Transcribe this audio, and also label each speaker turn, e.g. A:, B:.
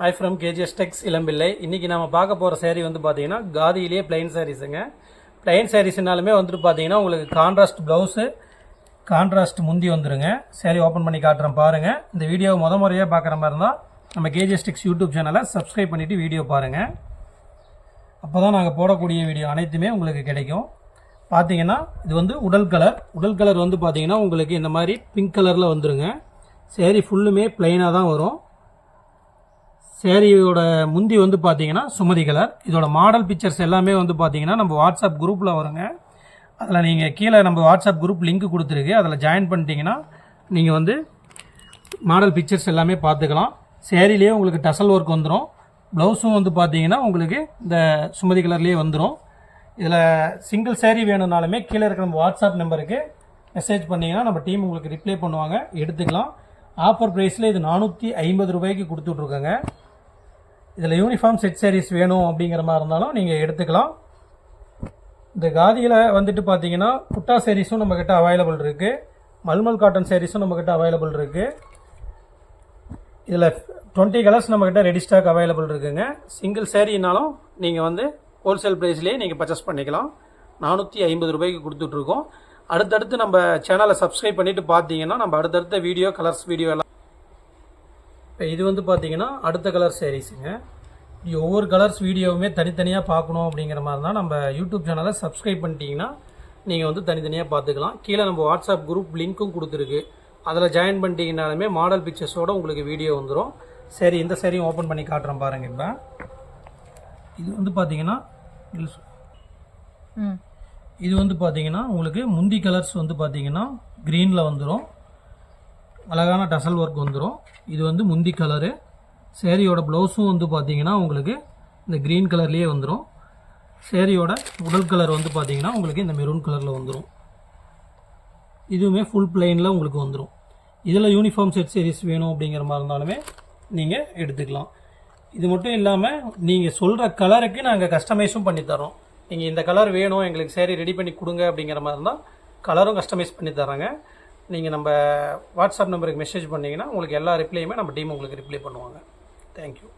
A: Hi from KGS Tex இளம்பிள்ளை. இன்னைக்கு நாம பார்க்க போற saree வந்து பாத்தீங்கன்னா காதியிலே plain sareesங்க. plain sareesனாலுமே வந்து பாத்தீங்கன்னா உங்களுக்கு கான்ட்ராஸ்ட் ப்ளவுஸ், கான்ட்ராஸ்ட் முந்தி வந்துருங்க. saree ஓபன் பண்ணி காட்டுறேன் பாருங்க. இந்த வீடியோவை முறையா பார்க்குற மாதிரி இருந்தா நம்ம KGS Tex யூடியூப் சேனலை சப்ஸ்கிரைப் பண்ணிட்டு வீடியோ பாருங்க. அப்பதான் நாங்க போடக்கூடிய வீடியோ அனைத்துமே உங்களுக்கு கிடைக்கும். பாத்தீங்கன்னா இது வந்து உடல் கலர் வந்து பாத்தீங்கன்னா உங்களுக்கு இந்த மாதிரி பிங்க் கலர்ல வந்துருங்க. saree ஃபுல்லுமே பிளைனா தான் வரும். சேரீயோட முந்தி வந்து பார்த்தீங்கன்னா சுமதி கலர். இதோட மாடல் பிக்சர்ஸ் எல்லாமே வந்து பார்த்தீங்கன்னா நம்ம வாட்ஸ்அப் குரூப்பில் வருங்க. அதில் நீங்கள் கீழே நம்ம வாட்ஸ்அப் குரூப் லிங்க் கொடுத்துருக்கு, அதில் ஜாயின் பண்ணிட்டீங்கன்னா நீங்கள் வந்து மாடல் பிக்சர்ஸ் எல்லாமே பார்த்துக்கலாம். சேரீலேயே உங்களுக்கு டசல் ஒர்க் வந்துடும். ப்ளவுஸும் வந்து பார்த்தீங்கன்னா உங்களுக்கு இந்த சுமதி கலர்லேயே வந்துடும். இதில் சிங்கிள் சேரீ வேணும்னாலுமே கீழே இருக்கிற நம்ம வாட்ஸ்அப் நம்பருக்கு மெசேஜ் பண்ணிங்கன்னா நம்ம டீம் உங்களுக்கு ரிப்ளை பண்ணுவாங்க, எடுத்துக்கலாம். ஆஃபர் ப்ரைஸில் இது 450 ரூபாய்க்கு கொடுத்துட்ருக்கோங்க. இதில் யூனிஃபார்ம் செட் சாரீஸ் வேணும் அப்படிங்கிற மாதிரி இருந்தாலும் நீங்கள் எடுத்துக்கலாம். இந்த காதியில் வந்துட்டு பார்த்தீங்கன்னா குட்டா சாரீஸும் நம்மக்கிட்ட அவைலபிள் இருக்குது, மல்மல் காட்டன் சாரீஸும் நம்மக்கிட்ட அவைலபிள் இருக்குது. இதில் 20 கலர்ஸ் நம்மக்கிட்ட ரெடி ஸ்டாக் அவைலபிள் இருக்குங்க. சிங்கிள் சாரீனாலும் நீங்கள் வந்து ஹோல்சேல் ப்ரைஸ்லேயே நீங்கள் பர்ச்சேஸ் பண்ணிக்கலாம். 450 ரூபாய்க்கு கொடுத்துட்ருக்கோம். அடுத்தடுத்து நம்ம சேனலை சப்ஸ்கிரைப் பண்ணிவிட்டு பார்த்தீங்கன்னா நம்ம அடுத்தடுத்த வீடியோ கலர்ஸ் வீடியோ எல்லாம். இப்போ இது வந்து பார்த்தீங்கன்னா அடுத்த கலர் சாரீஸுங்க. இது ஒவ்வொரு கலர்ஸ் வீடியோவுமே தனித்தனியாக பார்க்கணும் அப்படிங்கிற மாதிரி தான் நம்ம யூடியூப் சேனலை சப்ஸ்கிரைப் பண்ணிட்டீங்கன்னா நீங்கள் வந்து தனித்தனியாக பார்த்துக்கலாம். கீழே நம்ம வாட்ஸ்அப் குரூப் லிங்க்கும் கொடுத்துருக்கு, அதில் ஜாயின் பண்ணிட்டீங்கனாலுமே மாடல் பிக்சர்ஸோடு உங்களுக்கு வீடியோ வந்துடும். சரி, இந்த சாரியும் ஓப்பன் பண்ணி காட்டுறேன் பாருங்கள். இப்போ இது வந்து பார்த்தீங்கன்னா உங்களுக்கு முந்தி கலர்ஸ் வந்து பார்த்தீங்கன்னா க்ரீனில் வந்துடும், அழகான டசல் ஒர்க் வந்துடும். இது வந்து முந்தி கலரு. சேரீயோட ப்ளவுஸும் வந்து பார்த்தீங்கன்னா உங்களுக்கு இந்த க்ரீன் கலர்லேயே வந்துடும். சேரீயோட உடல் கலர் வந்து பார்த்தீங்கன்னா உங்களுக்கு இந்த மெரூன் கலரில் வந்துடும். இதுவுமே ஃபுல் பிளெயினில் உங்களுக்கு வந்துடும். இதில் யூனிஃபார்ம் செட் சாரீஸ் வேணும் அப்படிங்கிற மாதிரி இருந்தாலுமே நீங்கள் எடுத்துக்கலாம். இது மட்டும் இல்லாமல் நீங்கள் சொல்கிற கலருக்கு நாங்கள் கஸ்டமைஸும் பண்ணித்தரோம். நீங்கள் இந்த கலர் வேணும் எங்களுக்கு சேரீ ரெடி பண்ணி கொடுங்க அப்படிங்கிற மாதிரி இருந்தால் கலரும் கஸ்டமைஸ் பண்ணி தராங்க. நீங்கள் நம்ம வாட்ஸ்அப் நம்பருக்கு மெசேஜ் பண்ணிங்கன்னா உங்களுக்கு எல்லா ரிப்ளையுமே நம்ம டீம் உங்களுக்கு ரிப்ளை பண்ணுவாங்க. தேங்க்யூ.